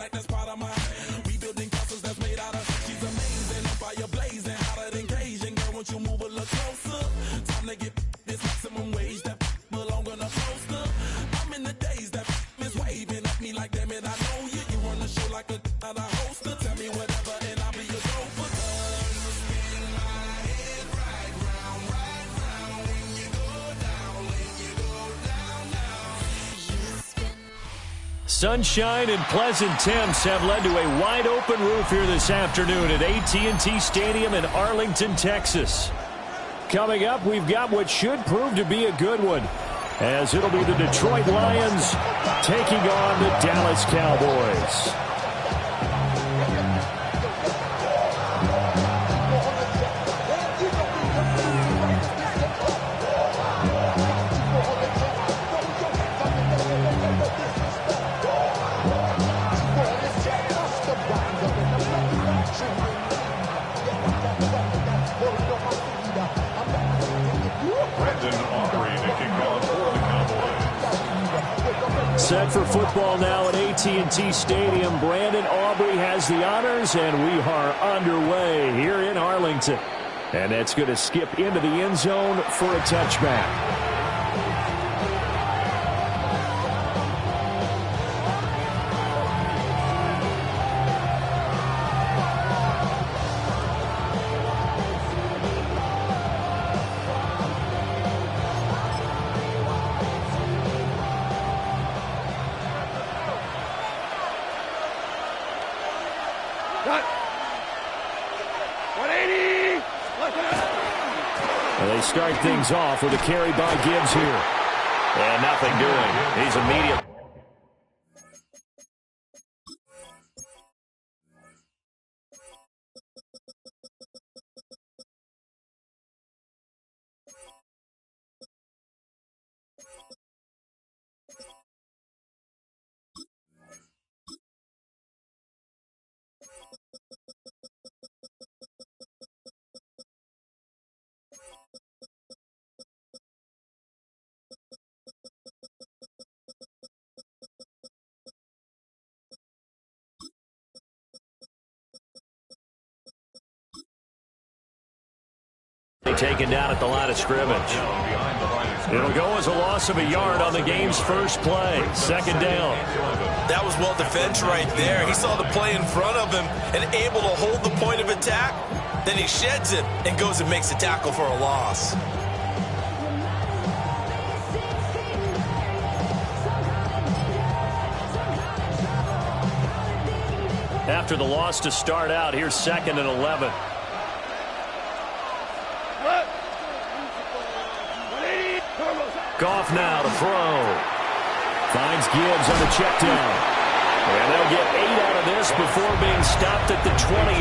That's part of my rebuilding castles that's made out of. She's amazing, on fire blazing, hotter than Cajun. Girl, won't you move a little closer? Time to get this maximum wage that belong on a poster. I'm in the days that is waving at me like, damn it, I know you. You run the show like a hoster. Tell me whatever and I'll be your gopher. Spin my head right round when you go down, Sunshine and pleasant temps have led to a wide-open roof here this afternoon at AT&T Stadium in Arlington, Texas. Coming up, we've got what should prove to be a good one, as it'll be the Detroit Lions taking on the Dallas Cowboys. Set for football now at AT&T Stadium. Brandon Aubrey has the honors, and we are underway here in Arlington. And that's going to skip into the end zone for a touchback. They start things off with a carry by Gibbs here. And nothing doing. He's immediate. Taken down at the line of scrimmage. It'll go as a loss of a yard on the game's first play. Second down. That was well defended right there. He saw the play in front of him and able to hold the point of attack. Then he sheds it and goes and makes a tackle for a loss. After the loss to start out, here's 2nd and 11. Goff now to throw. Finds Gibbs on the check down. And they'll get 8 out of this before being stopped at the 28.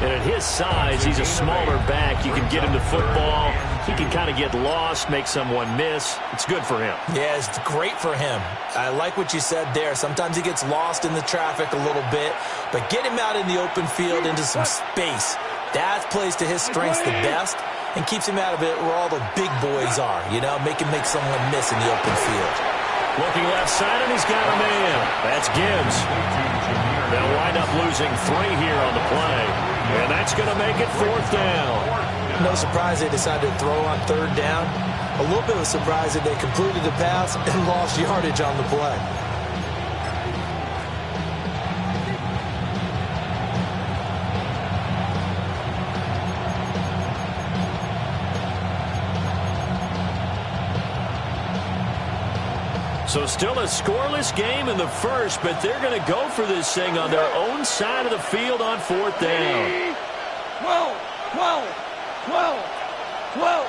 And at his size, he's a smaller back. You can get him the football. He can kind of get lost, make someone miss. It's good for him. Yeah, it's great for him. I like what you said there. Sometimes he gets lost in the traffic a little bit. But get him out in the open field into some space. That plays to his strengths the best. And keeps him out of it where all the big boys are, you know, make him make someone miss in the open field. Looking left side, and he's got a man. That's Gibbs. They'll wind up losing 3 here on the play. And that's going to make it 4th down. No surprise they decided to throw on 3rd down. A little bit of a surprise that they completed the pass and lost yardage on the play. So still a scoreless game in the first, but they're going to go for this thing on their own side of the field on 4th down. 12, 12, 12, 12.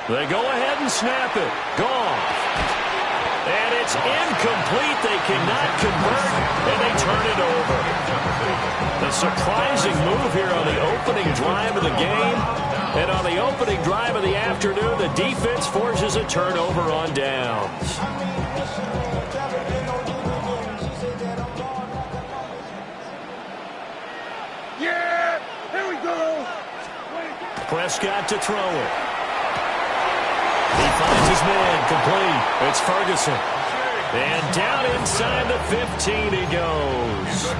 They go ahead and snap it. Gone. And it's incomplete. They cannot convert, and they turn it over. The surprising move here on the opening drive of the game. And on the opening drive of the afternoon, the defense forces a turnover on downs. Yeah, here we go. Prescott to throw it. He finds his man, complete. It's Ferguson. And down inside the 15 he goes.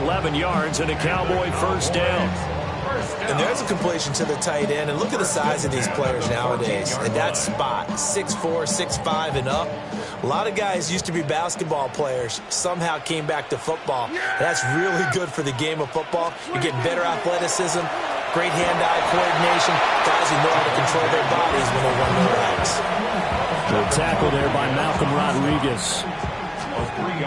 11 yards and a Cowboy first down. And there's a completion to the tight end. And look at the size of these players nowadays. And that spot, 6'4", 6'5", and up. A lot of guys used to be basketball players, somehow came back to football. That's really good for the game of football. You're getting better athleticism, great hand-eye coordination, guys who know how to control their bodies when they run their routes. Good tackle there by Malcolm Rodriguez.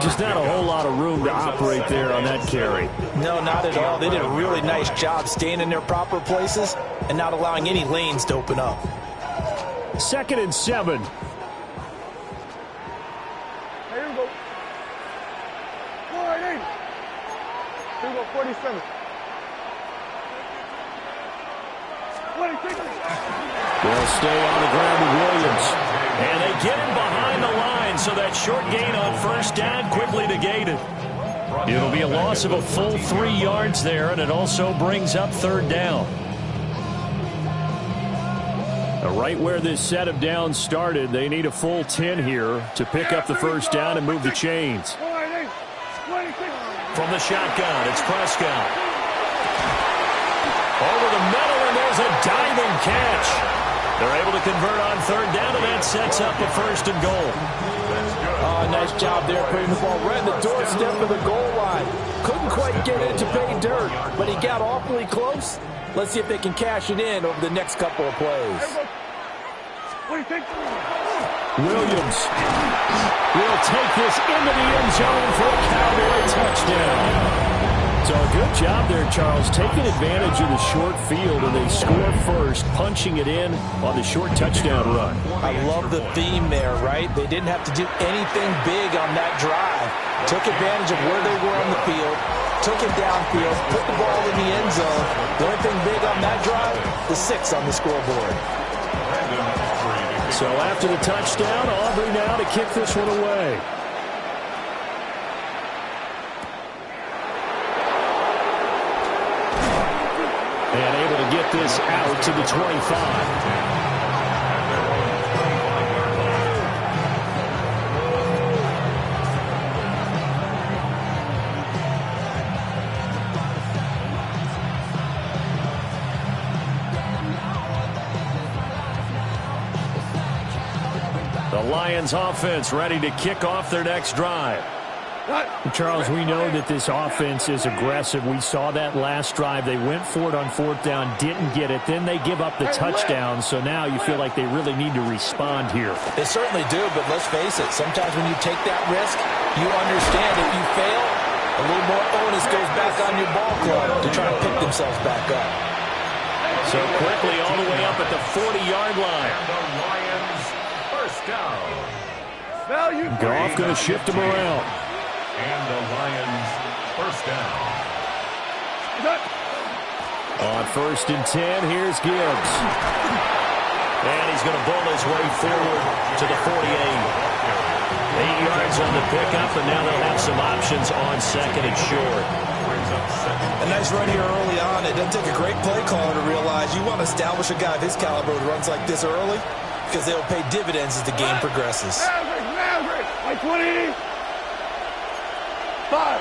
Just not a whole lot of room to operate there on that carry. No, not at all. They did a really nice job staying in their proper places and not allowing any lanes to open up. 2nd and 7. Here we go. 480. Here we go, 47. 26. They'll stay on the ground with Williams. And they get him behind the line, so that short gain on first down quickly negated. It'll be a loss of a full 3 yards there, and it also brings up 3rd down. Right where this set of downs started, they need a full 10 here to pick up the first down and move the chains. From the shotgun, it's Prescott. Over the middle, and there's a diving catch. They're able to convert on 3rd down, and that sets up a 1st and goal. Oh, nice job there, putting the ball right in the doorstep of the goal line. Couldn't quite get it to pay dirt, but he got awfully close. Let's see if they can cash it in over the next couple of plays. Williams will take this into the end zone for a Cowboy touchdown. So a good job there, Charles, taking advantage of the short field, and they score first, punching it in on the short touchdown run. I love the theme there, right? They didn't have to do anything big on that drive. Took advantage of where they were on the field, took it downfield, put the ball in the end zone. The only thing big on that drive, the 6 on the scoreboard. So after the touchdown, Aubrey now to kick this one away. And able to get this out to the 25. The Lions offense ready to kick off their next drive. Charles, we know that this offense is aggressive. We saw that last drive. They went for it on 4th down, didn't get it. Then they give up the touchdown. So now you feel like they really need to respond here. They certainly do, but let's face it. Sometimes when you take that risk, you understand if you fail, a little more onus goes back on your ball club to try to pick themselves back up. So quickly all the way up at the 40-yard line. Goff going to shift him around. And the Lions first down. On 1st and 10, here's Gibbs. And he's going to bull his way forward to the 48. 8 yards on the pickup, and now they'll have some options on 2nd and short. A nice run here early on. It doesn't take a great play caller to realize you want to establish a guy of his caliber who runs like this early, because they'll pay dividends as the game progresses. Like 20. 5.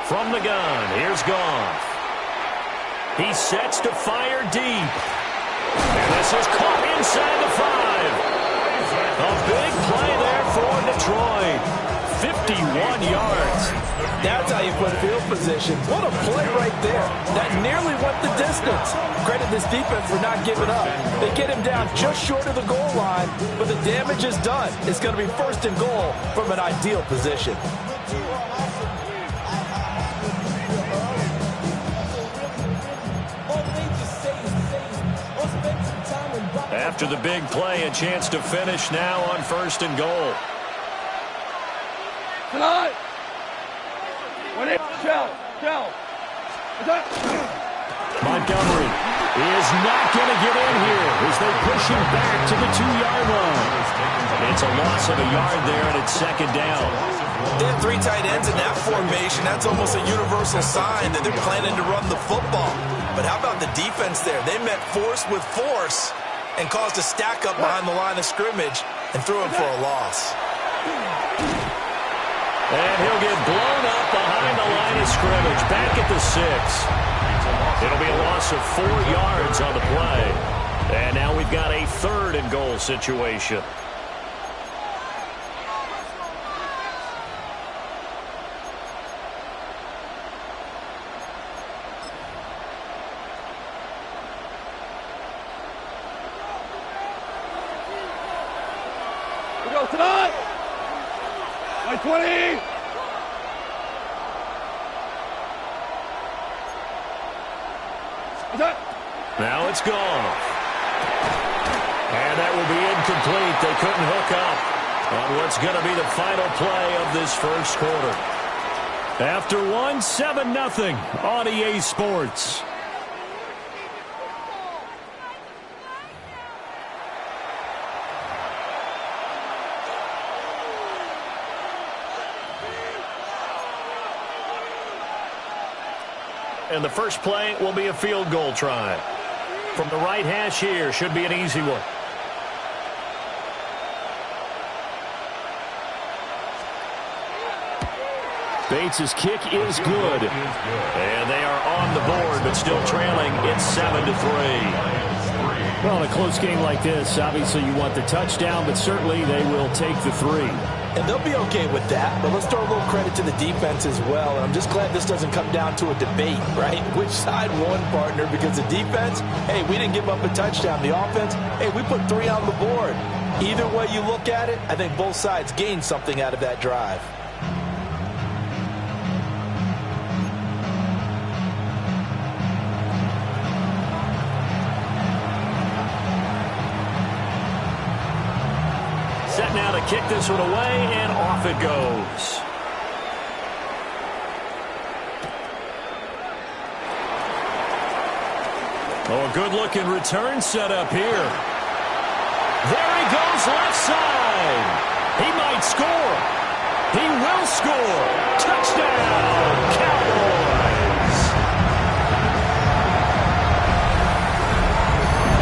From the gun, here's Goff. He sets to fire deep. And this is caught inside the 5. A big play there for Detroit. 51 yards. That's how you put field position. What a play right there. That nearly went the distance. Credit this defense for not giving up. They get him down just short of the goal line, but the damage is done. It's going to be 1st and goal from an ideal position. After the big play, a chance to finish now on 1st and goal. Tonight. Montgomery is not going to get in here as they push him back to the 2-yard line. It's a loss of a yard there, and it's 2nd down. They have 3 tight ends in that formation. That's almost a universal sign that they're planning to run the football. but how about the defense there? They met force with force and caused a stack up behind the line of scrimmage and threw him for a loss. And he'll get blown up behind the line of scrimmage, back at the 6. It'll be a loss of 4 yards on the play. And now we've got a 3rd and goal situation. We go tonight. 20. Now it's gone. And that will be incomplete. They couldn't hook up on what's going to be the final play of this first quarter. After 7-0 on EA Sports. And the first play will be a field goal try. From the right hash here, should be an easy one. Bates' kick is good. And they are on the board, but still trailing. It's 7-3. Well, in a close game like this, obviously you want the touchdown, but certainly they will take the 3. And they'll be okay with that, but let's throw a little credit to the defense as well. And I'm just glad this doesn't come down to a debate, right? Which side won, partner? Because the defense, hey, we didn't give up a touchdown. The offense, hey, we put 3 on the board. Either way you look at it, I think both sides gained something out of that drive. Set now to kick this one away, and off it goes. Oh, a good-looking return set up here. There he goes, left side. He might score. He will score. Touchdown, Cowboys.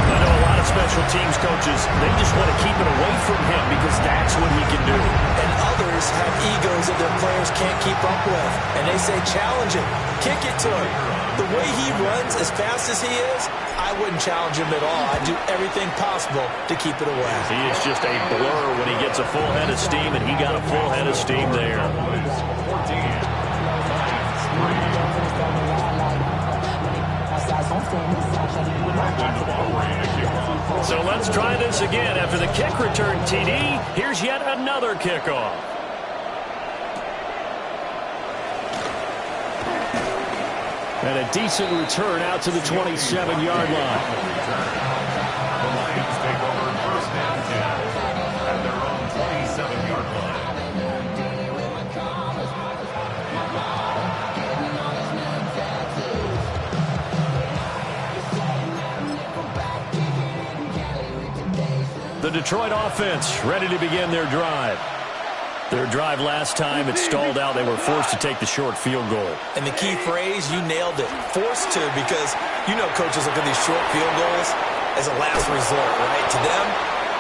I know a lot of special teams coaches, they just want to keep it away from him because that's what he can do. And others have egos that their players can't keep up with. And they say, challenge him. Kick it to him. The way he runs as fast as he is, I wouldn't challenge him at all. I'd do everything possible to keep it away. He is just a blur when he gets a full head of steam, and he got a full head of steam there. So let's try this again. After the kick return TD, here's yet another kickoff. And a decent return out to the 27-yard line. The Lions take over first and 10 at their own 27-yard line. The Detroit offense ready to begin their drive. Their drive last time, it stalled out. They were forced to take the short field goal. And the key phrase, you nailed it. Forced to, because you know coaches look at these short field goals as a last resort, right? To them,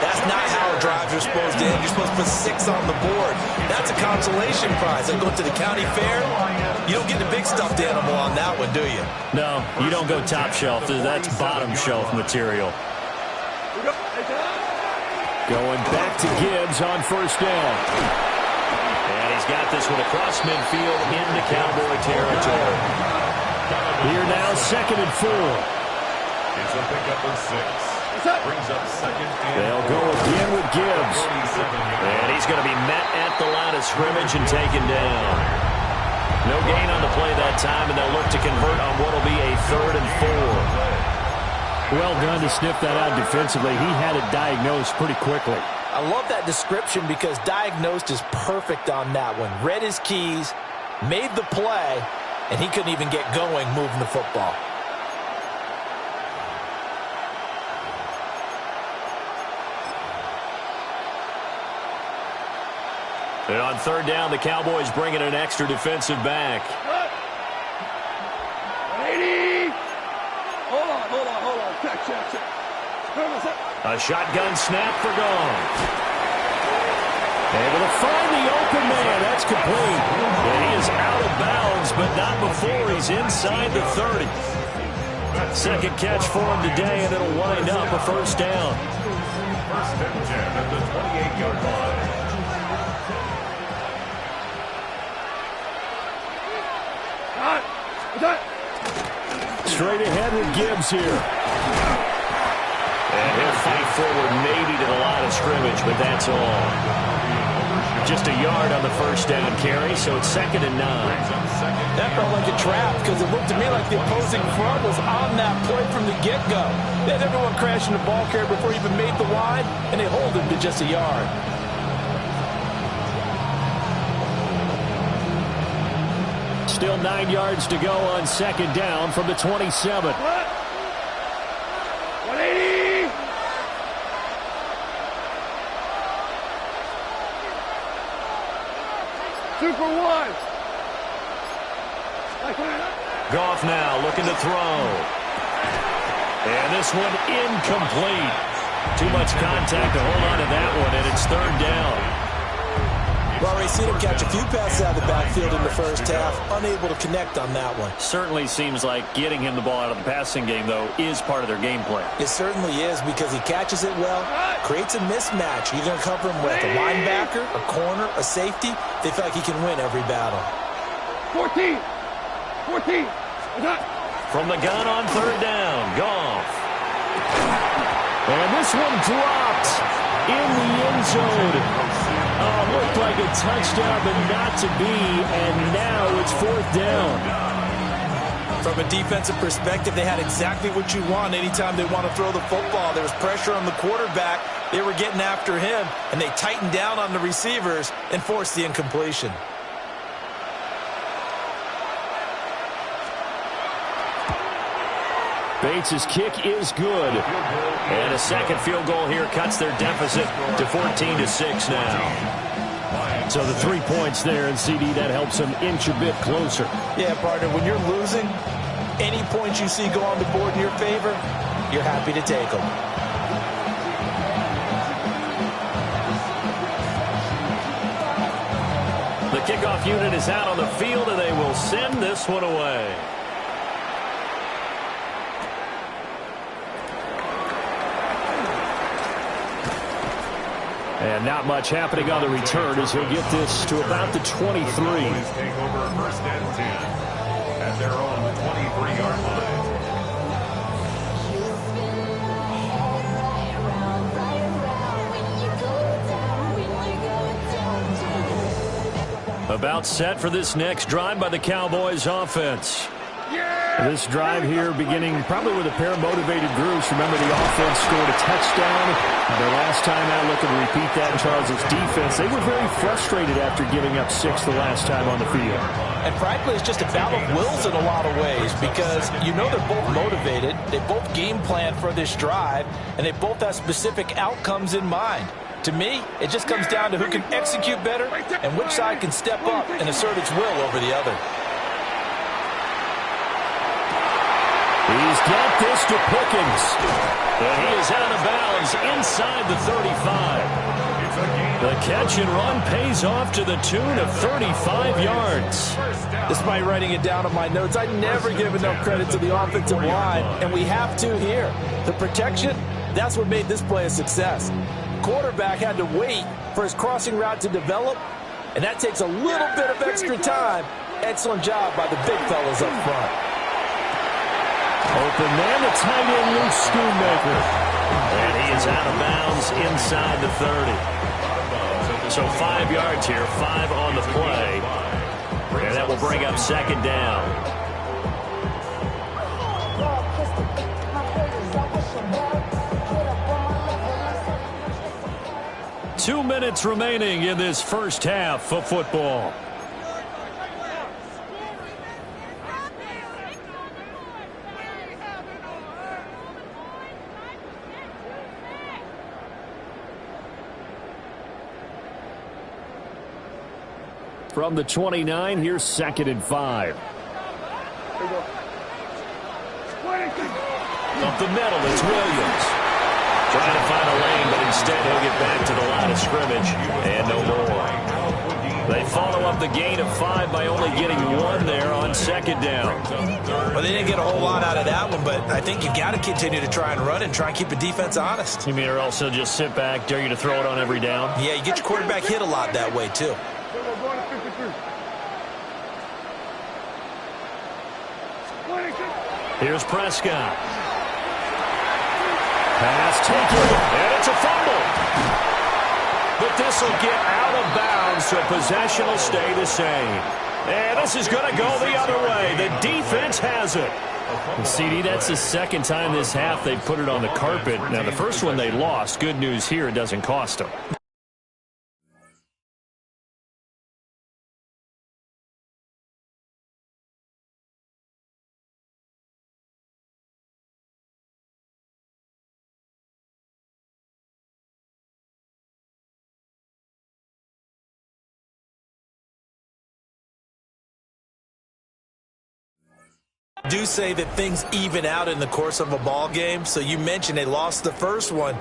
that's not how drives are supposed to end. You're supposed to put 6 on the board. That's a consolation prize. Like going to the county fair, you don't get the big stuffed animal on that one, do you? No, you don't go top shelf. That's bottom shelf material. Going back to Gibbs on first down. And he's got this one across midfield into Cowboy territory. Here now, 2nd and 4. It's a pickup of 6. Brings up 2nd and They'll go again with Gibbs. And he's going to be met at the line of scrimmage and taken down. No gain on the play that time, and they'll look to convert on what will be a 3rd and 4. Well done to sniff that out defensively. He had it diagnosed pretty quickly. I love that description because diagnosed is perfect on that one. Read his keys, made the play, and he couldn't even get going moving the football. And on 3rd down, the Cowboys bring in an extra defensive back. 180. A shotgun snap for Goff. Able to find the open man. That's complete. And he is out of bounds, but not before he's inside the 30. Second catch for him today, and it'll wind up a first down. First and 10 at the 28-yard line. Straight ahead with Gibbs here. And he'll fight forward maybe to the line of scrimmage, but that's all. Just a yard on the first down carry, so it's 2nd and 9. That felt like a trap because it looked to me like the opposing front was on that play from the get-go. They had everyone crashing the ball carrier before he even made the line, and they hold him to just a yard. Still 9 yards to go on 2nd down from the 27. 180. Super one. Goff now looking to throw. And this one incomplete. Too much contact to hold on to that one, and it's 3rd down. Well, we've seen him catch a few passes out of the backfield in the first half, unable to connect on that one. Certainly seems like getting him the ball out of the passing game, though, is part of their game plan. It certainly is because he catches it well, creates a mismatch. You're going to cover him with a linebacker, a corner, a safety. They feel like he can win every battle. 14. From the gun on 3rd down, Goff. And this one dropped in the end zone. Looked like a touchdown, but not to be, and now it's 4th down. From a defensive perspective, they had exactly what you want anytime they want to throw the football. There was pressure on the quarterback. They were getting after him, and they tightened down on the receivers and forced the incompletion. Bates' kick is good. And a second field goal here cuts their deficit to 14-6 now. So the 3 points there, and CD, that helps them inch a bit closer. Yeah, partner, when you're losing, any points you see go on the board in your favor, you're happy to take them. The kickoff unit is out on the field, and they will send this one away. And not much happening on the return as he'll get this to about the 23. Take over 1st and 10 at their own 23-yard line. About set for this next drive by the Cowboys offense. This drive here beginning probably with a pair of motivated groups. Remember, the offense scored a touchdown. Their last time out, looking to repeat that in Charles' defense. They were very frustrated after giving up 6 the last time on the field. And frankly, it's just a battle of wills in a lot of ways because you know they're both motivated. They both game plan for this drive, and they both have specific outcomes in mind. To me, it just comes down to who can execute better and which side can step up and assert its will over the other. He's got this to Pickens. And he is out of bounds inside the 35. The catch and run pays off to the tune of 35 yards. Despite writing it down on my notes, I never give enough credit to the offensive line, and we have to here. The protection, that's what made this play a success. Quarterback had to wait for his crossing route to develop, and that takes a little bit of extra time. Excellent job by the big fellas up front. Open man, the tight end, Luke Schoonmaker. And he is out of bounds inside the 30. So 5 yards here, 5 on the play. And that will bring up 2nd down. Two minutes remaining in this first half of football. From the 29, here's 2nd and 5. Up the middle, it's Williams. Trying to find a lane, but instead he'll get back to the line of scrimmage. And no more. They follow up the gain of 5 by only getting 1 there on second down. Well, they didn't get a whole lot out of that one, but I think you've got to continue to try and run and try and keep the defense honest. You mean or else he'll just sit back, dare you to throw it on every down? Yeah, you get your quarterback hit a lot that way, too. Here's Prescott. Pass taken, and it's a fumble. But this will get out of bounds, so possession will stay the same. And this is going to go the other way. The defense has it. And CD, that's the second time this half they've put it on the carpet. Now, the first one they lost. Good news here, it doesn't cost them. Do say that things even out in the course of a ball game. So you mentioned they lost the first one.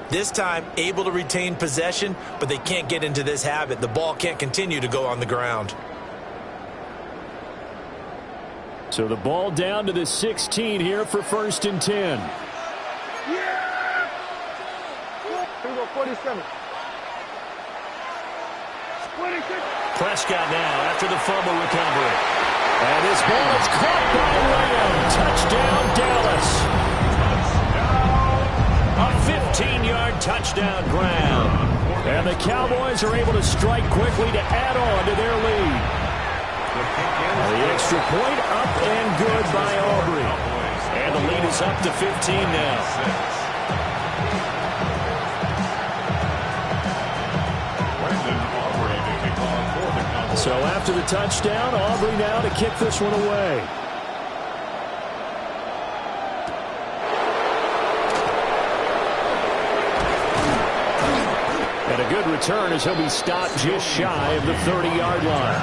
This time, able to retain possession, but they can't get into this habit. The ball can't continue to go on the ground. So the ball down to the 16 here for 1st and 10. Yeah! Here we go, 47. 26. Prescott now after the fumble recovery. And this ball is caught by Lamb. Touchdown, Dallas. A 15-yard touchdown grab. And the Cowboys are able to strike quickly to add on to their lead. The extra point up and good by Aubrey. And the lead is up to 15 now. So after the touchdown, Aubrey now to kick this one away. And a good return as he'll be stopped just shy of the 30-yard line.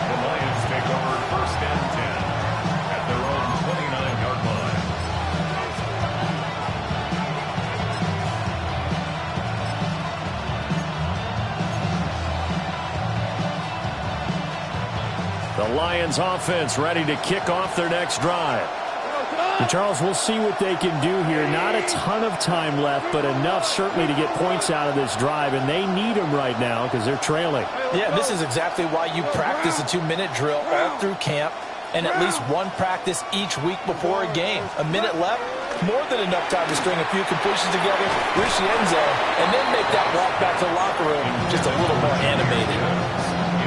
The Lions take over 1st and 10 at their own 29-yard line. The Lions offense ready to kick off their next drive. And Charles, we'll see what they can do here. Not a ton of time left, but enough certainly to get points out of this drive, and they need them right now because they're trailing. Yeah, this is exactly why you practice a 2-minute drill all through camp and at least one practice each week before a game. A minute left, more than enough time to string a few completions together, reach the end zone, and then make that walk back to the locker room just a little more animated.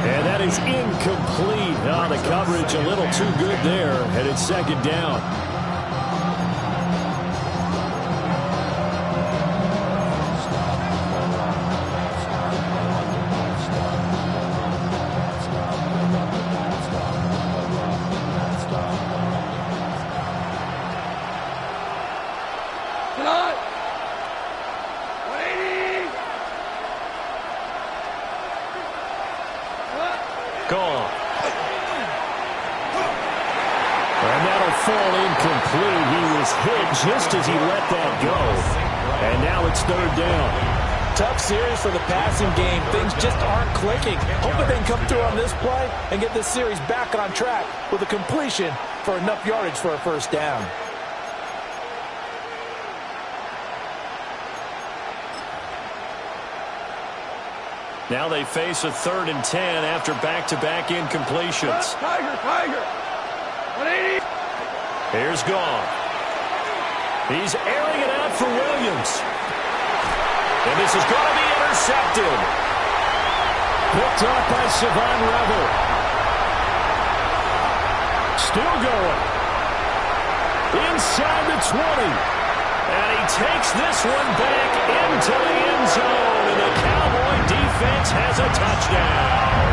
And that is incomplete. Oh, the coverage a little too good there, and it's 2nd down. Gone. And that'll fall incomplete. He was hit just as he let that go. And now it's 3rd down. Tough series for the passing game. Things just aren't clicking. Hoping they can come through on this play and get this series back on track with a completion for enough yardage for a 1st down. Now they face a 3rd and 10 after back-to-back incompletions. Tiger. 180. Here's Goff. He's airing it out for Williams. And this is going to be intercepted. Picked up by Savon Revel. Still going. Inside the 20. And he takes this one back into the end zone. And the Cowboy defense has a touchdown.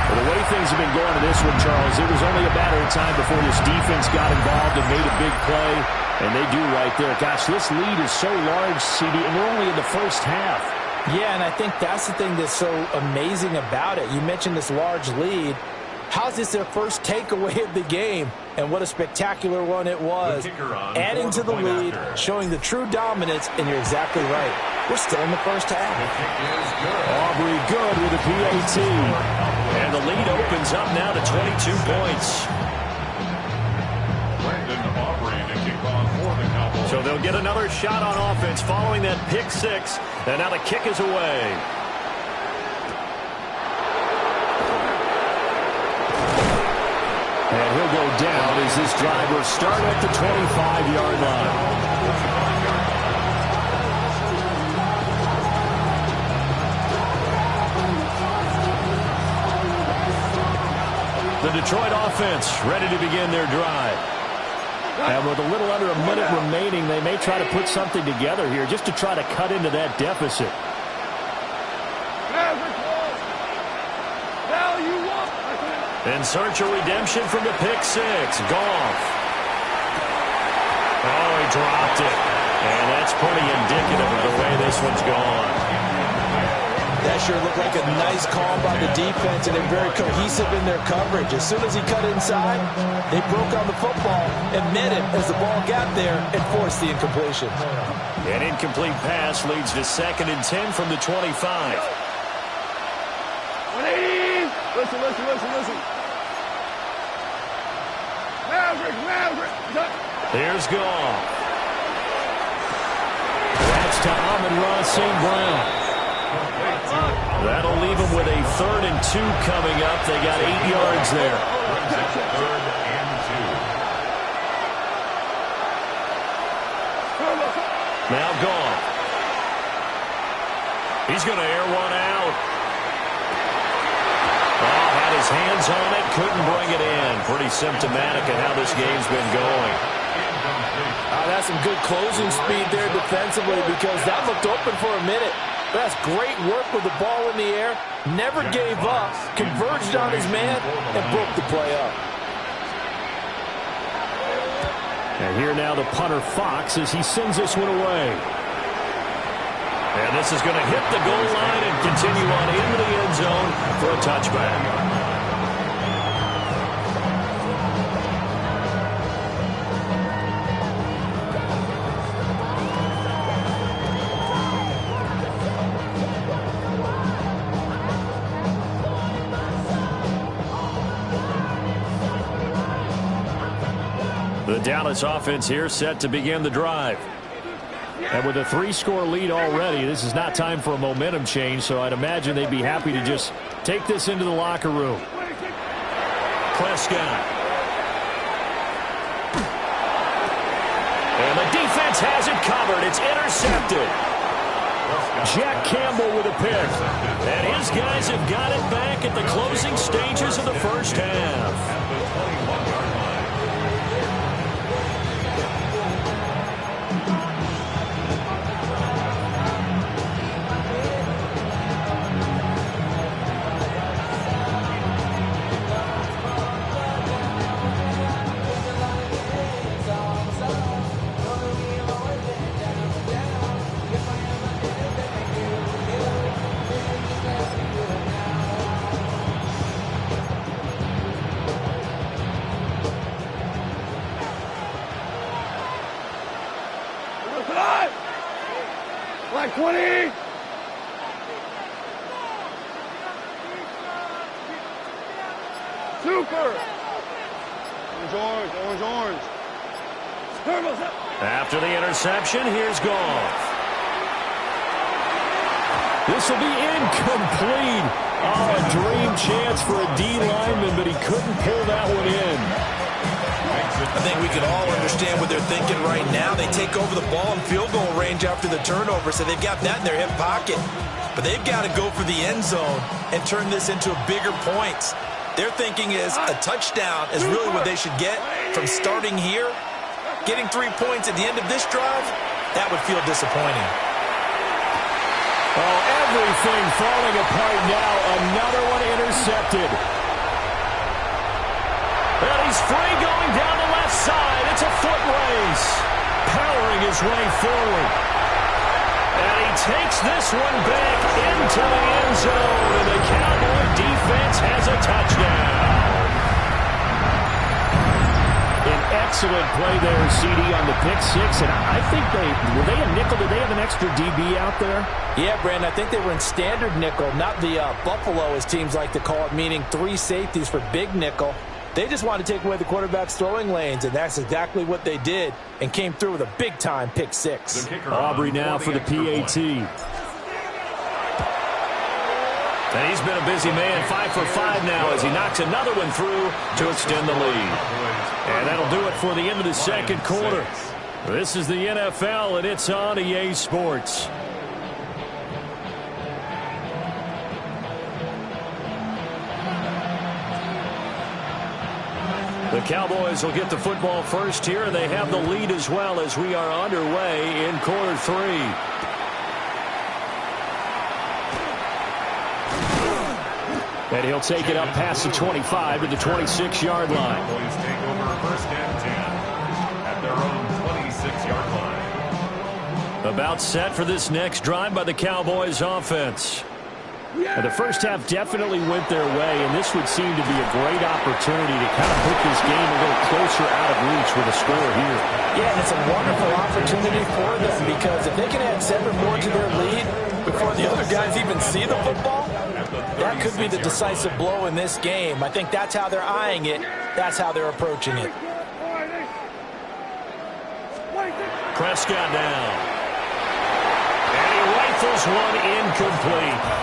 Well, the way things have been going to this one, Charles, it was only a matter of time before this defense got involved and made a big play. And they do right there. Gosh, this lead is so large, CD, and we're only in the first half. Yeah, and I think that's the thing that's so amazing about it. You mentioned this large lead. how's this their first takeaway of the game? And what a spectacular one it was. Adding to the lead, showing the true dominance, and you're exactly right. We're still in the first half. Aubrey good with a PAT. And the lead opens up now to 22 points. So they'll get another shot on offense following that pick six. And now the kick is away. And he'll go down as this drive will start at the 25-yard line. The Detroit offense ready to begin their drive. And with a little under a minute remaining, they may try to put something together here just to try to cut into that deficit. In search of redemption from the pick six. Goff. Oh, he dropped it. And that's pretty indicative of the way this one's gone. That sure looked like a nice call by the defense, and they're very cohesive in their coverage. As soon as he cut inside, they broke on the football and met him as the ball got there and forced the incompletion. An incomplete pass leads to 2nd and 10 from the 25. 180! Listen. Maverick! Here's Goff. That's to Amon-Ra St. Brown. That'll leave them with a 3rd and 2 coming up. They got 8 yards there. 3rd and 2. Now Goff. He's going to air one out. Oh, had his hands on it, couldn't bring it in. Pretty symptomatic of how this game's been going. That's some good closing speed there defensively, because that looked open for a minute. That's great work with the ball in the air. Never gave up, converged on his man, and broke the play up. And here now the punter Fox as he sends this one away. And this is going to hit the goal line and continue on into the end zone for a touchback. The Dallas offense here set to begin the drive. And with a 3-score lead already, this is not time for a momentum change, so I'd imagine they'd be happy to just take this into the locker room. Prescott. And the defense has it covered. It's intercepted. Jack Campbell with a pick. And his guys have got it back at the closing stages of the first half. Like 20! Super! Orange. After the interception, here's Goff. This will be incomplete. Oh, a dream chance for a D lineman, but he couldn't pull that one in. I think we can all understand what they're thinking right now. They take over the ball in field goal range after the turnover, so they've got that in their hip pocket. But they've got to go for the end zone and turn this into a bigger points. Their thinking is a touchdown is really what they should get from starting here. Getting 3 points at the end of this drive, that would feel disappointing. Oh, everything falling apart now. Another one intercepted. And he's free going down the left side. It's a foot race. Powering his way forward. And he takes this one back into the end zone. And the Cowboy defense has a touchdown. excellent play there, CD, on the pick six. And I think were they a nickel? Did they have an extra DB out there? Yeah, Brandon, I think they were in standard nickel, not the Buffalo, as teams like to call it, meaning 3 safeties for big nickel. They just wanted to take away the quarterback's throwing lanes, and that's exactly what they did, and came through with a big-time pick six. Aubrey now for the PAT. And he's been a busy man, 5 for 5 now as he knocks another one through to extend the lead. And that'll do it for the end of the second quarter. This is the NFL, and it's on EA Sports. The Cowboys will get the football first here, and they have the lead as well as we are underway in quarter 3. And he'll take it up past the 25 to the 26-yard line. Cowboys take over first and 10 at their own 26-yard line. About set for this next drive by the Cowboys offense. And the first half definitely went their way, and this would seem to be a great opportunity to kind of put this game a little closer out of reach with a score here. Yeah, and it's a wonderful opportunity for them because if they can add 7 more to their lead before the other guys even see the football, that could be the decisive blow in this game. I think that's how they're eyeing it. That's how they're approaching it. Prescott down. And he rifles one incomplete.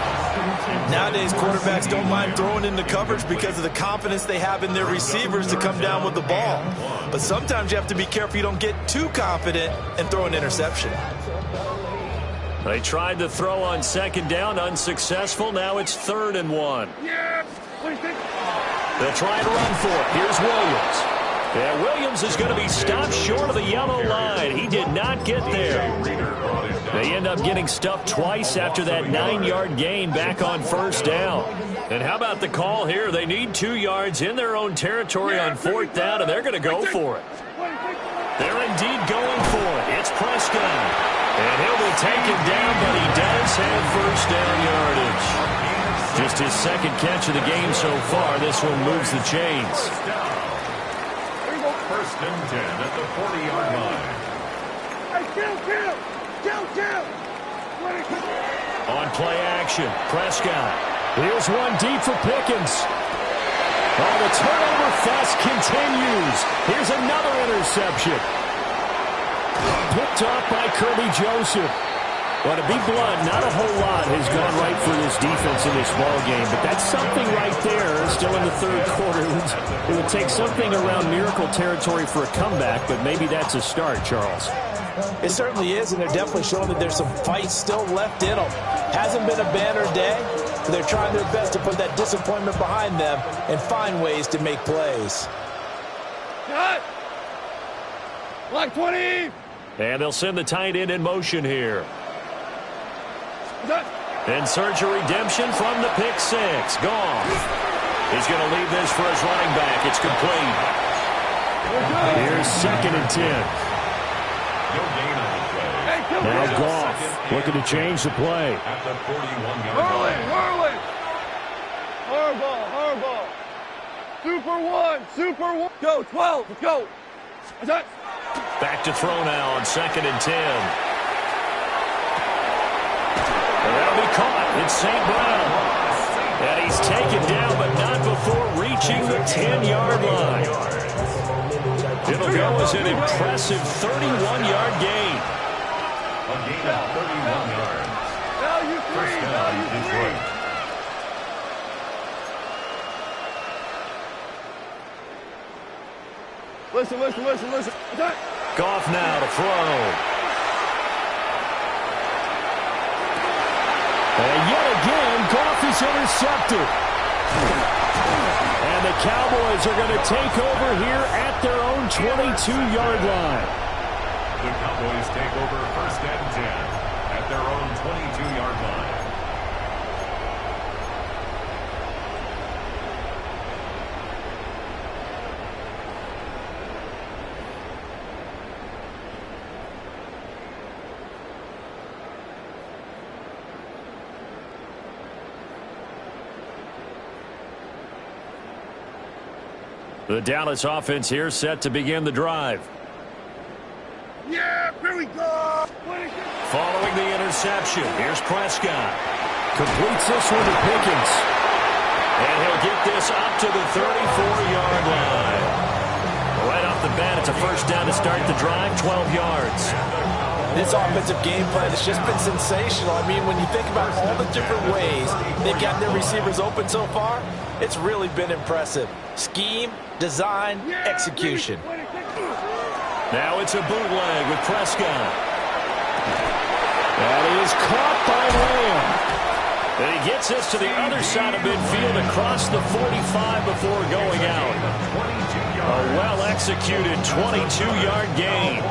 Nowadays, quarterbacks don't mind throwing into coverage because of the confidence they have in their receivers to come down with the ball. But sometimes you have to be careful you don't get too confident and throw an interception. They tried to throw on second down, unsuccessful. Now it's 3rd and 1. They'll try and run for it. Here's Williams. Yeah, Williams is going to be stopped short of the yellow line. He did not get there. They end up getting stuffed twice after that 9-yard gain back on first down. And how about the call here? They need 2 yards in their own territory on 4th down, and they're going to go for it. They're indeed going for it. It's Prescott. And he'll be taken down, but he does have first down yardage. Just his 2nd catch of the game so far. This one moves the chains. First and 10 at the 40-yard line. On play action, Prescott. Here's one deep for Pickens. Oh, the turnover fest continues. Here's another interception. Picked off by Kirby Joseph. Well, to be blunt, not a whole lot has gone right for this defense in this ball game, but that's something right there. Still in the 3rd quarter. It would take something around miracle territory for a comeback, but maybe that's a start, Charles. It certainly is, and they're definitely showing that there's some fight still left in them. Hasn't been a banner day, but they're trying their best to put that disappointment behind them and find ways to make plays. Cut! Block 20! And they'll send the tight end in motion here. In search of redemption from the pick six. Gone. He's going to leave this for his running back. It's complete. Here's 2nd and 10. No gain on the play. Now Goff looking to change the play. At the 41-yard line. Hardball. Super one. Go, 12. Let's go. Back to throw now on 2nd and 10. That'll be caught. It's St. Brown. And he's taken down, but not before reaching the 10-yard line. It'll go as an impressive 31-yard gain. A gain of 31 yards. First down, Detroit. Listen. Goff now to throw. And yet again, Goff is intercepted. And the Cowboys are going to take over here at their own 22-yard line. The Cowboys take over first and 10 at their own 22-yard line. The Dallas offense here set to begin the drive. Yeah, here we go. Following the interception, here's Prescott. Completes this one to Pickens. And he'll get this up to the 34-yard line. Right off the bat, it's a first down to start the drive, 12 yards. This offensive game plan has just been sensational. I mean, when you think about all the different ways they've gotten their receivers open so far, it's really been impressive. Scheme, design, execution. Now it's a bootleg with Prescott. That is caught by Lamb. And he gets this to the other side of midfield across the 45 before going out. A well-executed 22-yard gain.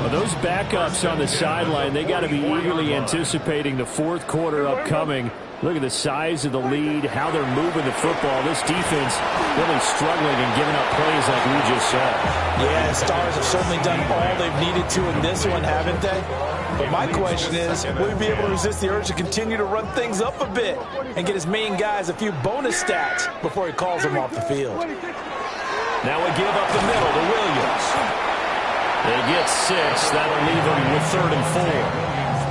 Well, those backups on the sideline, they got to be eagerly anticipating the fourth quarter upcoming. Look at the size of the lead, how they're moving the football. This defense really struggling and giving up plays like we just saw. Yeah, Stars have certainly done all they've needed to in this one, haven't they? But my question is, will he be able to resist the urge to continue to run things up a bit and get his main guys a few bonus stats before he calls them off the field? Now we give up the middle to Williams. They get 6. That'll leave them with 3rd and 4.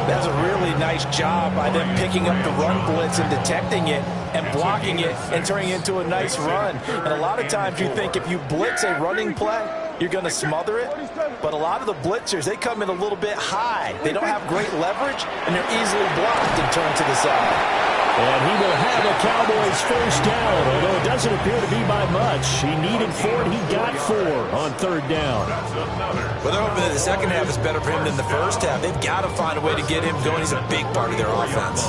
That's a really nice job by them picking up the run blitz and detecting it and blocking it and turning it into a nice run. And a lot of times you think if you blitz a running play, you're going to smother it. But a lot of the blitzers, they come in a little bit high. They don't have great leverage, and they're easily blocked and turned to the side. And he will have a Cowboys first down, although it doesn't appear to be by much. He needed 4, and he got 4 on 3rd down. Well, they're hoping that the second half is better for him than the first half. They've got to find a way to get him going. He's a big part of their offense.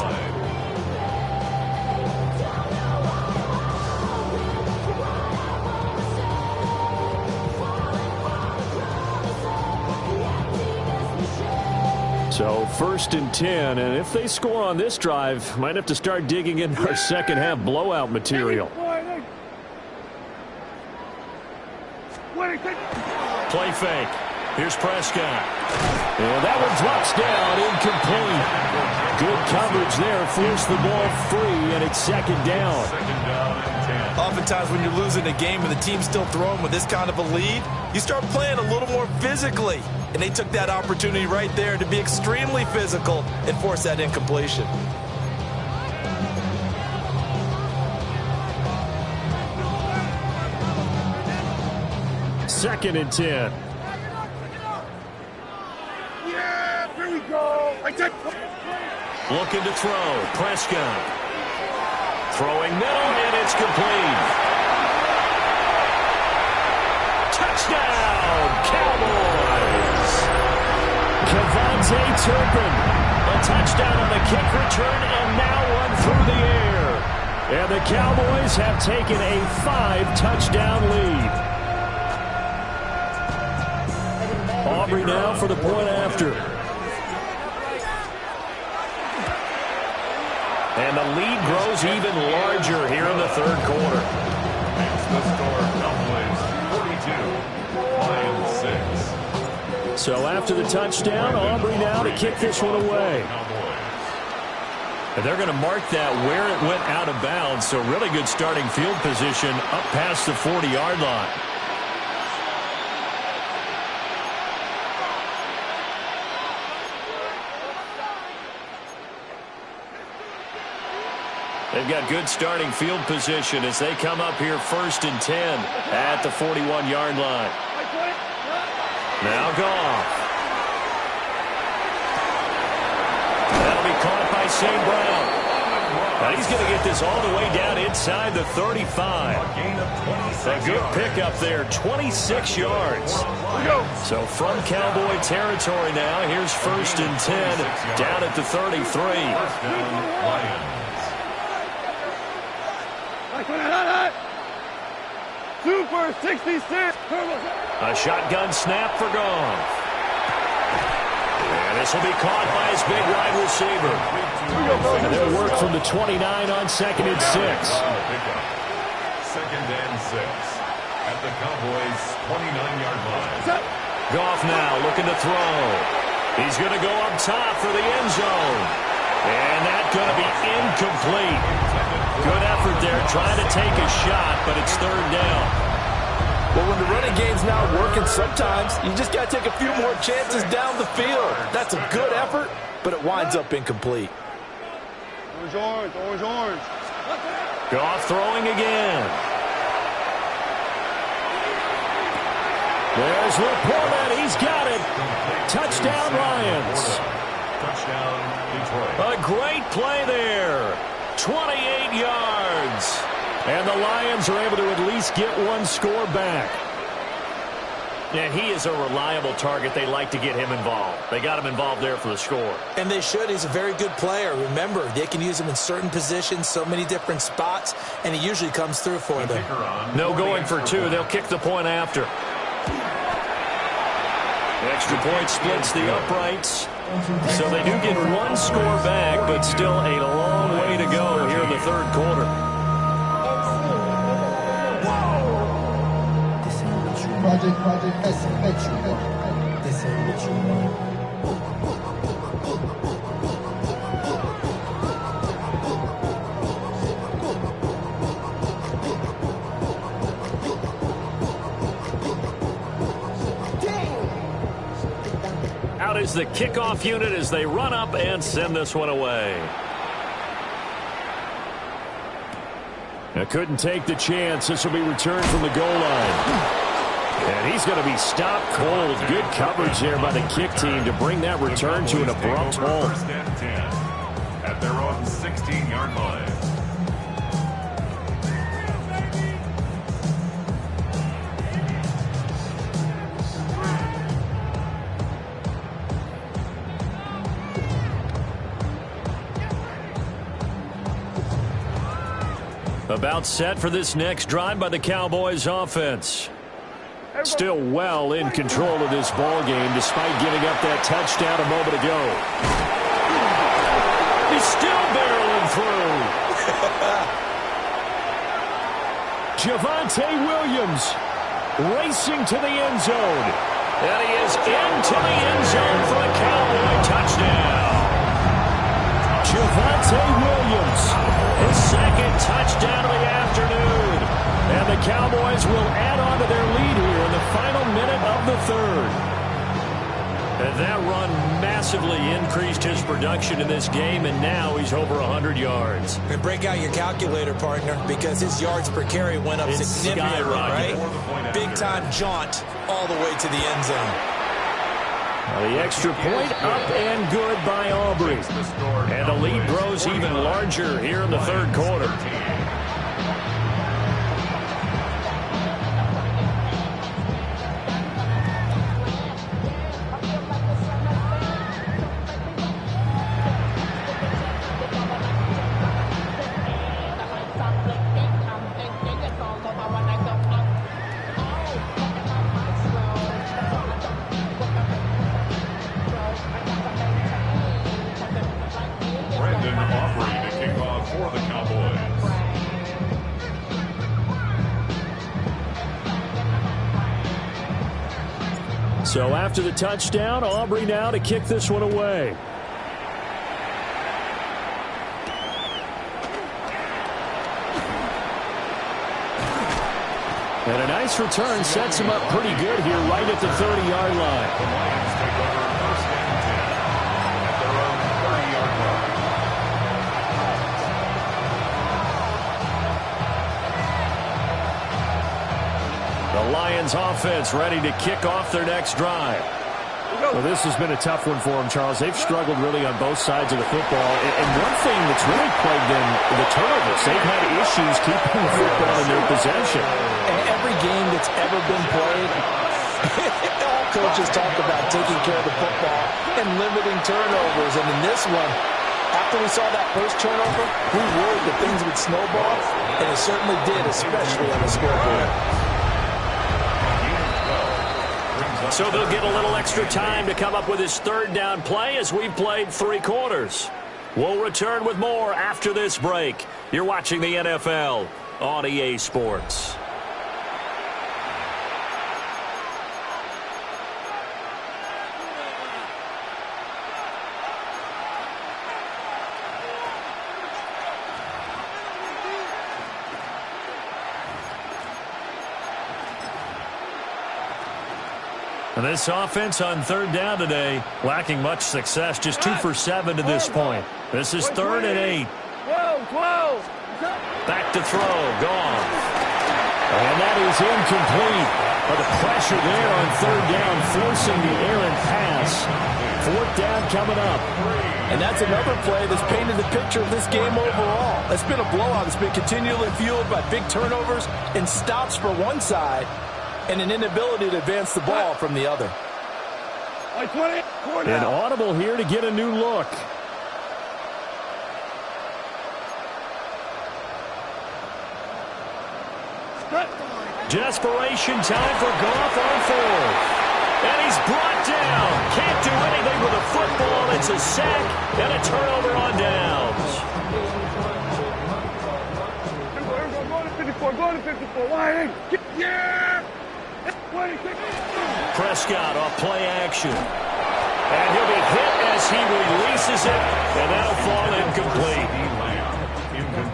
So 1st and 10, and if they score on this drive, might have to start digging in our second half blowout material. Play fake. Here's Prescott. And that one drops down, incomplete. Good coverage there, forced the ball free, and it's 2nd down. Oftentimes when you're losing a game and the team's still throwing with this kind of a lead, you start playing a little more physically. And they took that opportunity right there to be extremely physical and force that incompletion. Second and 10. Yeah, here we go. Looking to throw. Prescott. Throwing middle, and it's complete. Touchdown, Cowboys. Kevontae Turpin. A touchdown on the kick return, and now one through the air. And the Cowboys have taken a 5-touchdown lead. Aubrey now for the point after. And the lead grows even larger here in the 3rd quarter. Makes the score Cowboys 42, Lions 6. So after the touchdown, Aubrey now to kick this one away. And they're going to mark that where it went out of bounds. So really good starting field position up past the 40-yard line. They've got good starting field position as they come up here 1st and 10 at the 41-yard line. Now Goff. That'll be caught by St. Brown. Now he's going to get this all the way down inside the 35. A good pickup there, 26 yards. So from Cowboy territory now, here's 1st and 10 down at the 33. Super 66. A shotgun snap for Goff. And this will be caught by his big wide receiver. And they'll work from the 29 on 2nd and 6. 2nd and 6 at the Cowboys' 29-yard line. Goff now looking to throw. He's going to go up top for the end zone. And that's going to be incomplete. Good effort there, trying to take a shot, but it's third down. Well, when the running game's not working, sometimes you just got to take a few more chances down the field. That's a good effort, but it winds up incomplete. Orange, orange, orange. Goff throwing again. There's Laporta. He's got it. Touchdown, Lions. Touchdown, Detroit. A great play there. 28 yards. And the Lions are able to at least get one score back. And he is a reliable target. They like to get him involved. They got him involved there for the score. And they should. He's a very good player. Remember, they can use him in certain positions, so many different spots, and he usually comes through for them. No going for two. They'll kick the point after. Extra point splits the uprights. So they do get one score back, but still a long way to go here in the third quarter. Project, this ain't what you want. This ain't what you want. Out is the kickoff unit as they run up and send this one away. Now couldn't take the chance. This will be returned from the goal line. And he's going to be stopped cold. Good coverage there by the kick team to bring that return to an abrupt halt. First and 10 at their own 16-yard line. About set for this next drive by the Cowboys offense. Still well in control of this ball game despite giving up that touchdown a moment ago. He's still barreling through. Javonte Williams racing to the end zone. And he is into the end zone for a Cowboy touchdown. Javonte Williams, his second touchdown of the afternoon. And the Cowboys will add on to their lead here in the final minute of the third. And that run massively increased his production in this game, and now he's over 100 yards. And break out your calculator, partner, because his yards per carry went up significantly, right? Big-time jaunt all the way to the end zone. The extra point up and good by Aubrey. And the lead grows even larger here in the third quarter. So after the touchdown, Aubrey now to kick this one away. And a nice return sets him up pretty good here right at the 30-yard line. The Lions take over first and 10 at their own 30-yard line. The Lions offense ready to kick off their next drive. Well, this has been a tough one for them, Charles. They've struggled really on both sides of the football. And one thing that's really plagued them, the turnovers. They've had issues keeping the football in their possession. And every game that's ever been played, all coaches talk about taking care of the football and limiting turnovers. And in this one, after we saw that first turnover, we worried that things would snowball, and it certainly did, especially on the scoreboard. So they'll get a little extra time to come up with his third down play as we've played 3 quarters. We'll return with more after this break. You're watching the NFL on EA Sports. This offense on third down today, lacking much success, just 2 for 7 to this point. This is 3rd and 8. 12. Back to throw, gone. And that is incomplete. But the pressure there on third down, forcing the errant pass. 4th down coming up. And that's another play that's painted the picture of this game overall. It's been a blowout. It's been continually fueled by big turnovers and stops for one side and an inability to advance the ball from the other. An audible here to get a new look. Desperation time for Goff on 4th. And he's brought down. Can't do anything with a football. It's a sack and a turnover on downs. Go to 54. Wide. Yeah! Prescott off play action. And he'll be hit as he releases it. And that'll fall incomplete.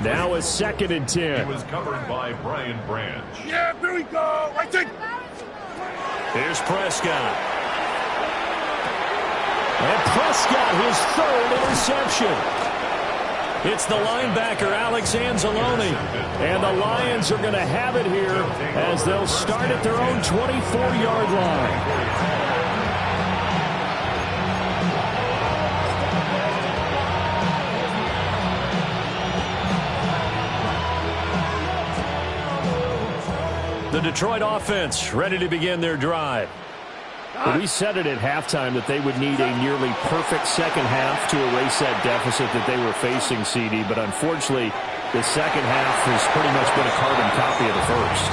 Now a 2nd and 10. He was covered by Brian Branch. Yeah, here we go. Right there. Here's Prescott. And Prescott, his 3rd interception. It's the linebacker, Alex Anzalone. And the Lions are going to have it here as they'll start at their own 24-yard line. The Detroit offense ready to begin their drive. Well, we said it at halftime that they would need a nearly perfect second half to erase that deficit that they were facing, CD. But unfortunately, the second half has pretty much been a carbon copy of the first.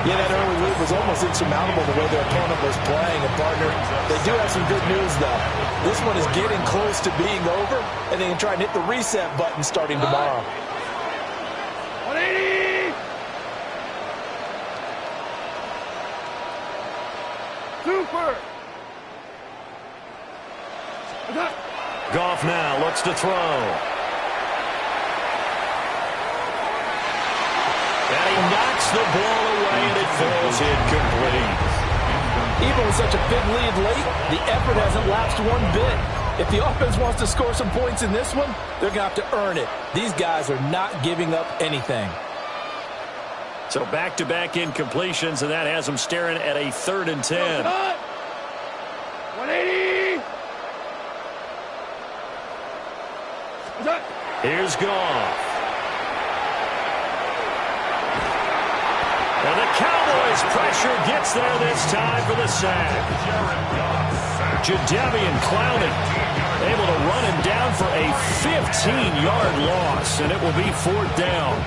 Yeah, that early lead was almost insurmountable the way their opponent was playing. And, partner, they do have some good news, though. This one is getting close to being over, and they can try and hit the reset button starting tomorrow. 180! Super! Goff now looks to throw. And he knocks the ball away, and it falls incomplete. Even with such a big lead late, the effort hasn't lapsed one bit. If the offense wants to score some points in this one, they're going to have to earn it. These guys are not giving up anything. So back-to-back incompletions, and that has them staring at a 3rd and 10. 180! Here's Goff. And the Cowboys' pressure gets there this time for the sack. Jadeveon Clowney able to run him down for a 15-yard loss, and it will be 4th down.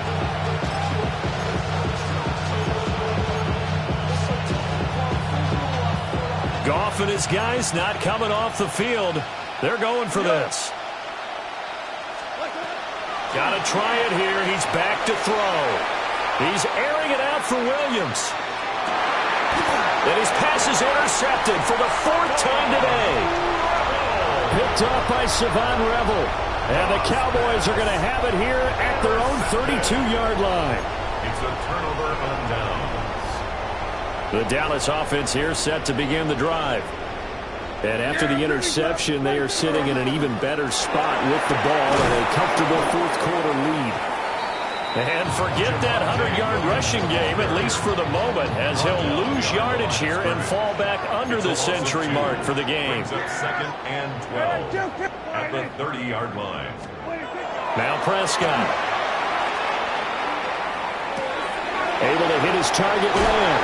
Goff and his guys not coming off the field. They're going for this. Got to try it here. He's back to throw. He's airing it out for Williams. And his pass is intercepted for the 4th time today. Picked off by Savon Revel. And the Cowboys are going to have it here at their own 32-yard line. It's a turnover on downs. The Dallas offense here set to begin the drive. And after the interception, they are sitting in an even better spot with the ball and a comfortable 4th quarter lead. And forget that 100-yard rushing game, at least for the moment, as he'll lose yardage here and fall back under the century mark for the game. 2nd and 12 at the 30-yard line. Now Prescott. Able to hit his target man.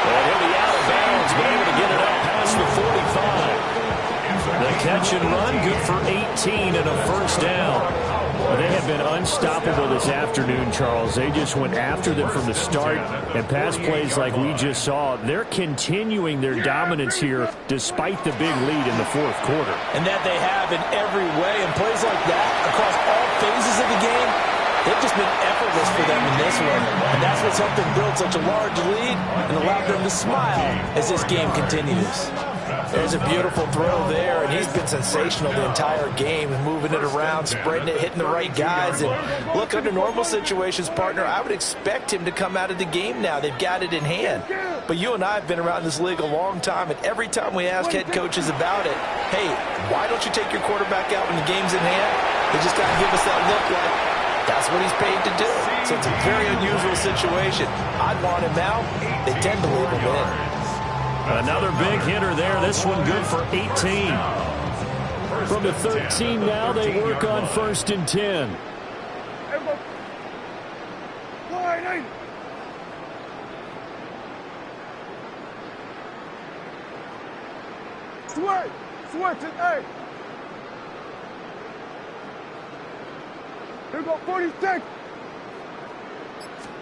And he'll be out of bounds, but able to get it up past the 45. The catch and run, good for 18 and a 1st down. Well, they have been unstoppable this afternoon, Charles. They just went after them from the start, and pass plays like we just saw, they're continuing their dominance here despite the big lead in the 4th quarter. And that they have in every way, and plays like that across all phases of the game, they've just been effortless for them in this one. And that's what's helped them build such a large lead and allowed them to smile as this game continues. There's a beautiful throw there, and he's been sensational the entire game, moving it around, spreading it, hitting the right guys. And look, under normal situations, partner, I would expect him to come out of the game now. They've got it in hand. But you and I have been around this league a long time, and every time we ask head coaches about it, hey, why don't you take your quarterback out when the game's in hand? They just got to give us that look like that's what he's paid to do. So it's a very unusual situation. I'd want him out. They tend to leave him in. Another big hitter there. This one good for 18. From the 13 now, they work on 1st and 10. Switch it, hey! Here we go, 46!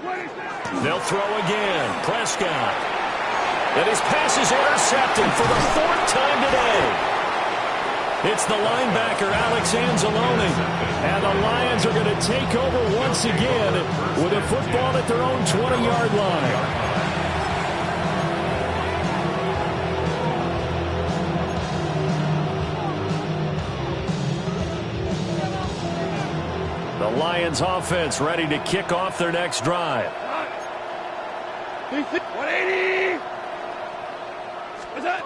26! They'll throw again. Prescott. And his pass is intercepted for the 4th time today. It's the linebacker, Alex Anzalone. And the Lions are going to take over once again with a football at their own 20-yard line. The Lions offense ready to kick off their next drive. 180! What's that?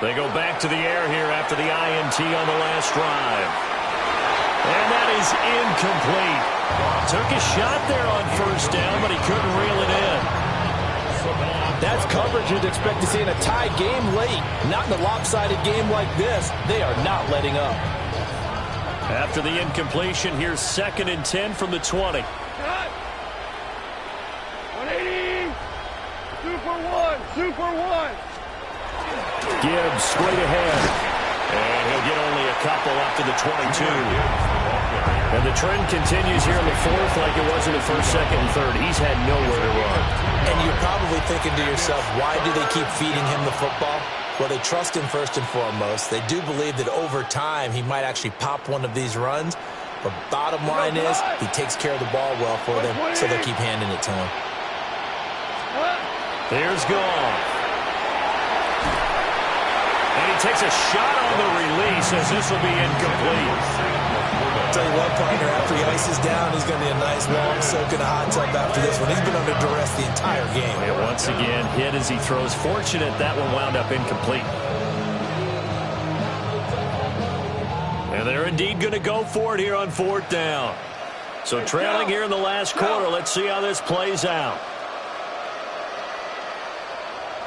They go back to the air here after the INT on the last drive. And that is incomplete. Took a shot there on 1st down, but he couldn't reel it in. That's coverage you'd expect to see in a tie game late. Not in a lopsided game like this. They are not letting up. After the incompletion, here's 2nd and 10 from the 20. 180! 2 for 1! 2 for 1! Gibbs straight ahead. And he'll get only a couple up to the 22. And the trend continues here in the 4th like it was in the 1st, 2nd, and 3rd. He's had nowhere to run. And you're probably thinking to yourself, why do they keep feeding him the football? Well, they trust him first and foremost. They do believe that over time he might actually pop one of these runs. But bottom line is he takes care of the ball well for them, so they'll keep handing it to him. There's Goff. And he takes a shot on the release as this will be incomplete. Tell you what, partner, after he ices down, he's going to be a nice long soak in a hot tub after this one. He's been under duress the entire game. And once again, hit as he throws. Fortunate that one wound up incomplete. And they're indeed going to go for it here on 4th down. So trailing here in the last quarter. Let's see how this plays out.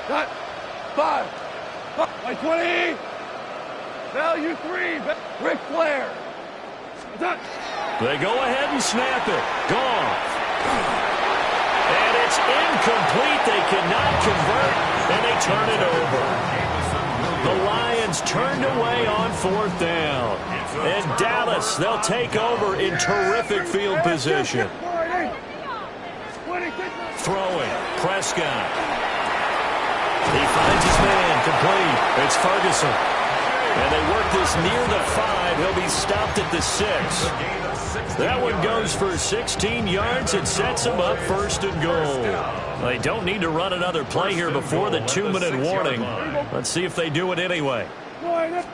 5! 20! Value 3! Ric Flair! They go ahead and snap it. Goff. And it's incomplete. They cannot convert, and they turn it over. The Lions turned away on 4th down. And Dallas, they'll take over in terrific field position. Throwing. Prescott. He finds his man. Complete. It's Ferguson. And they work this near the 5. He'll be stopped at the 6. That one goes for 16 yards and sets him up 1st and goal. They don't need to run another play here before the 2-minute warning. Let's see if they do it anyway. And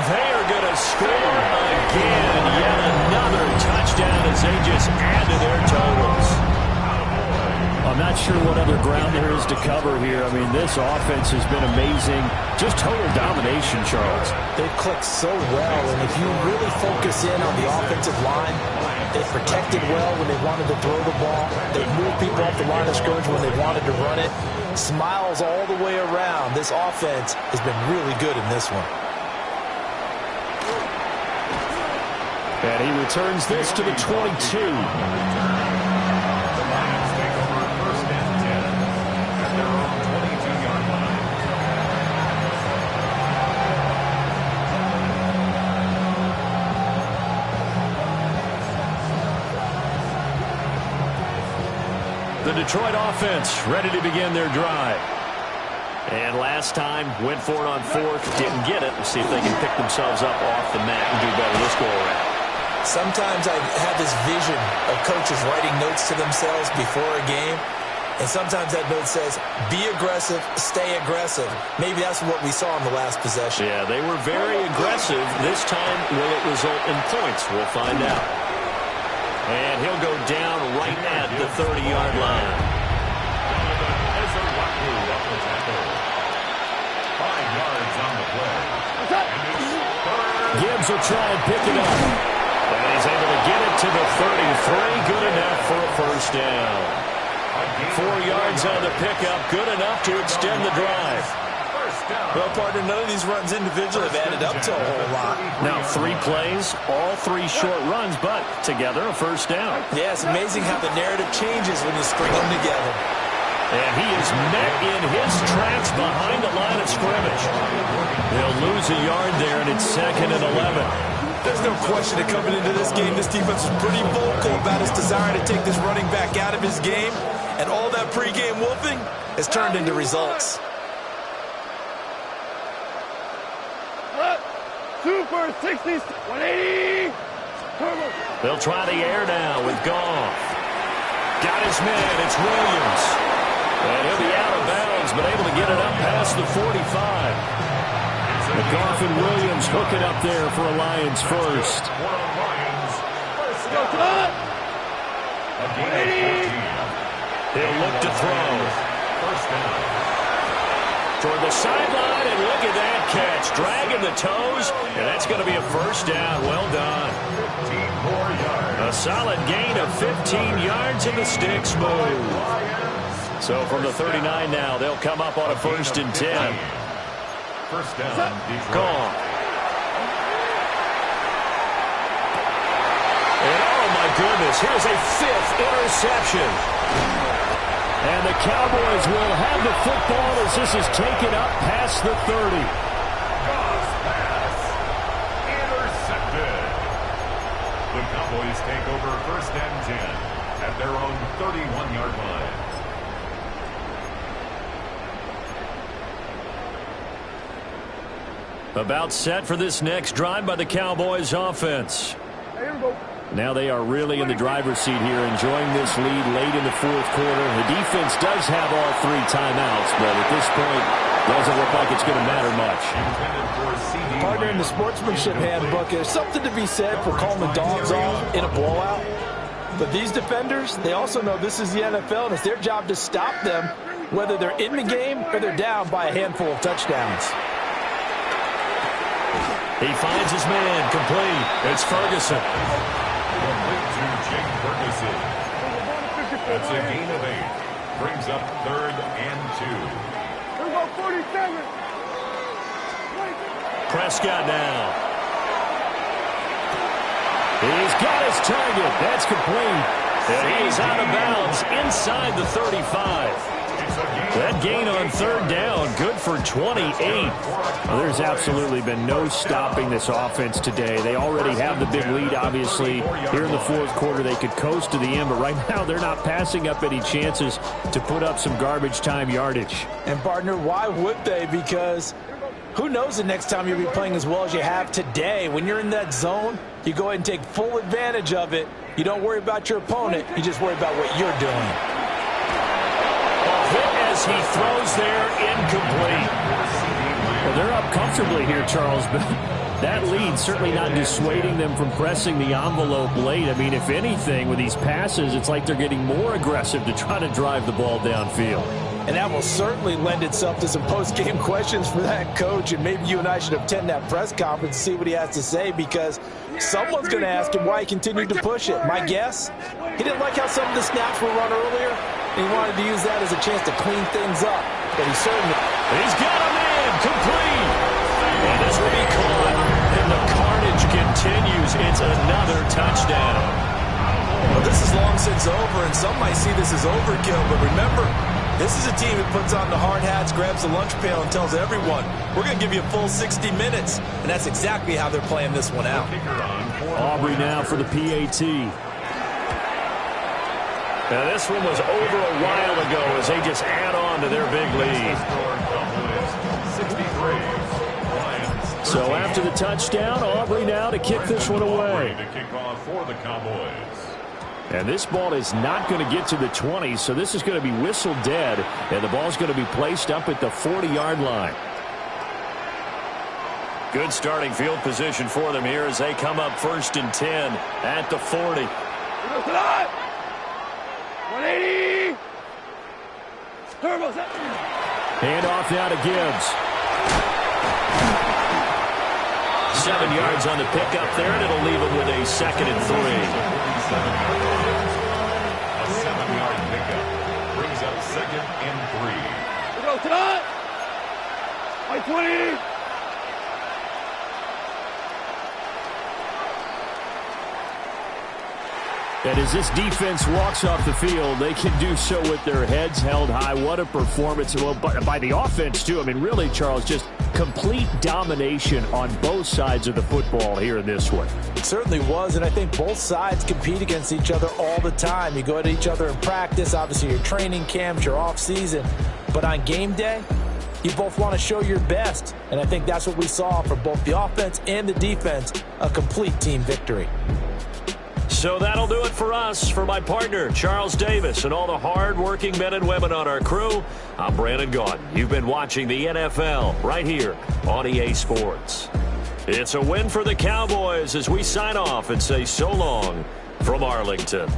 they are going to score again. Yet another touchdown as they just add to their totals. I'm not sure what other ground there is to cover here. I mean, this offense has been amazing. Just total domination, Charles. They've clicked so well, and if you really focus in on the offensive line, they protected well when they wanted to throw the ball. They moved people off the line of scrimmage when they wanted to run it. Smiles all the way around. This offense has been really good in this one. And he returns this to the 22. The Detroit offense ready to begin their drive. And last time, went for it on 4th, didn't get it. We'll see if they can pick themselves up off the mat and do better this go around. Sometimes I have this vision of coaches writing notes to themselves before a game. And sometimes that note says, be aggressive, stay aggressive. Maybe that's what we saw in the last possession. Yeah, they were very aggressive. This time, will it result in points? We'll find out. And he'll go down right at the 30-yard line. 5 yards on the play. Gibbs will try and pick it up. And he's able to get it to the 33. Good enough for a first down. 4 yards on the pickup. Good enough to extend the drive. Well, partner, none of these runs individually have added up to a whole lot. Now, 3 plays, all 3 short runs, but together a first down. Yeah, it's amazing how the narrative changes when you string them together. And he is met in his tracks behind the line of scrimmage. They'll lose a yard there, and it's 2nd and 11. There's no question that coming into this game, this defense was pretty vocal about its desire to take this running back out of his game, and all that pregame wolfing has turned into results. Super 60, 180. They'll try the air now with Goff. Got his man, it's Williams. And he'll be out of bounds, but able to get it up past the 45. Goff and Williams hook it up there for a Lions first. He'll look to throw. First down. Toward the sideline, and look at that catch. Dragging the toes, and that's going to be a first down. Well done. 15 more yards. A solid gain of 15 yards in the sticks move. So from the 39 now, they'll come up on a 1st and 10. First down, Detroit. Gone. And oh my goodness, here's a 5th interception. And the Cowboys will have the football as this is taken up past the 30. Goss pass. Intercepted. The Cowboys take over 1st and 10 at their own 31-yard line. About set for this next drive by the Cowboys offense. Now they are really in the driver's seat here, enjoying this lead late in the 4th quarter. The defense does have all 3 timeouts, but at this point, doesn't look like it's going to matter much. Partner, in the sportsmanship handbook, there's something to be said for calling the dogs off in a blowout. But these defenders, they also know this is the NFL, and it's their job to stop them, whether they're in the game or they're down by a handful of touchdowns. He finds his man, complete. It's Ferguson. Complete to Jake Ferguson. That's a gain of 8. Brings up 3rd and 2. There's about 47. Prescott now. He's got his target. That's complete. And he's out of bounds inside the 35. That gain on 3rd down, good for 28. Well, there's absolutely been no stopping this offense today. They already have the big lead, obviously. Here in the 4th quarter, they could coast to the end, but right now they're not passing up any chances to put up some garbage time yardage. And, partner, why would they? Because who knows the next time you'll be playing as well as you have today. When you're in that zone, you go ahead and take full advantage of it. You don't worry about your opponent. You just worry about what you're doing. As he throws there, incomplete. Well, they're up comfortably here, Charles, but that lead certainly not dissuading them from pressing the envelope late. I mean, if anything, with these passes, it's like they're getting more aggressive to try to drive the ball downfield. And that will certainly lend itself to some post-game questions for that coach, and maybe you and I should attend that press conference and see what he has to say, because someone's going to ask him why he continued to push it. My guess, he didn't like how some of the snaps were run earlier, and he wanted to use that as a chance to clean things up. But he certainly... He's got a man, complete! And this will be caught, and the carnage continues. It's another touchdown. Well, this is long since over, and some might see this as overkill, but remember, this is a team that puts on the hard hats, grabs the lunch pail, and tells everyone, we're going to give you a full 60 minutes. And that's exactly how they're playing this one out. Aubrey now for the PAT. Now, this one was over a while ago as they just add on to their big lead. So after the touchdown, Aubrey now to kick this one away. To kick off for the Cowboys. And this ball is not going to get to the 20, so this is going to be whistled dead, and the ball's going to be placed up at the 40-yard line. Good starting field position for them here as they come up 1st and 10 at the 40. 180. Hand off now to Gibbs. 7 yards on the pickup there, and it'll leave him with a 2nd and 3. A 7-yard pickup brings up 2nd and 3. Go tonight. 20. And as this defense walks off the field, they can do so with their heads held high. What a performance. Well, by the offense, too. I mean, really, Charles, just complete domination on both sides of the football here in this one. It certainly was, and I think both sides compete against each other all the time. You go at each other in practice, obviously your training camps, your off-season. But on game day, you both want to show your best. And I think that's what we saw for both the offense and the defense, a complete team victory. So that'll do it for us. For my partner, Charles Davis, and all the hard-working men and women on our crew, I'm Brandon Gaudin. You've been watching the NFL right here on EA Sports. It's a win for the Cowboys as we sign off and say so long from Arlington.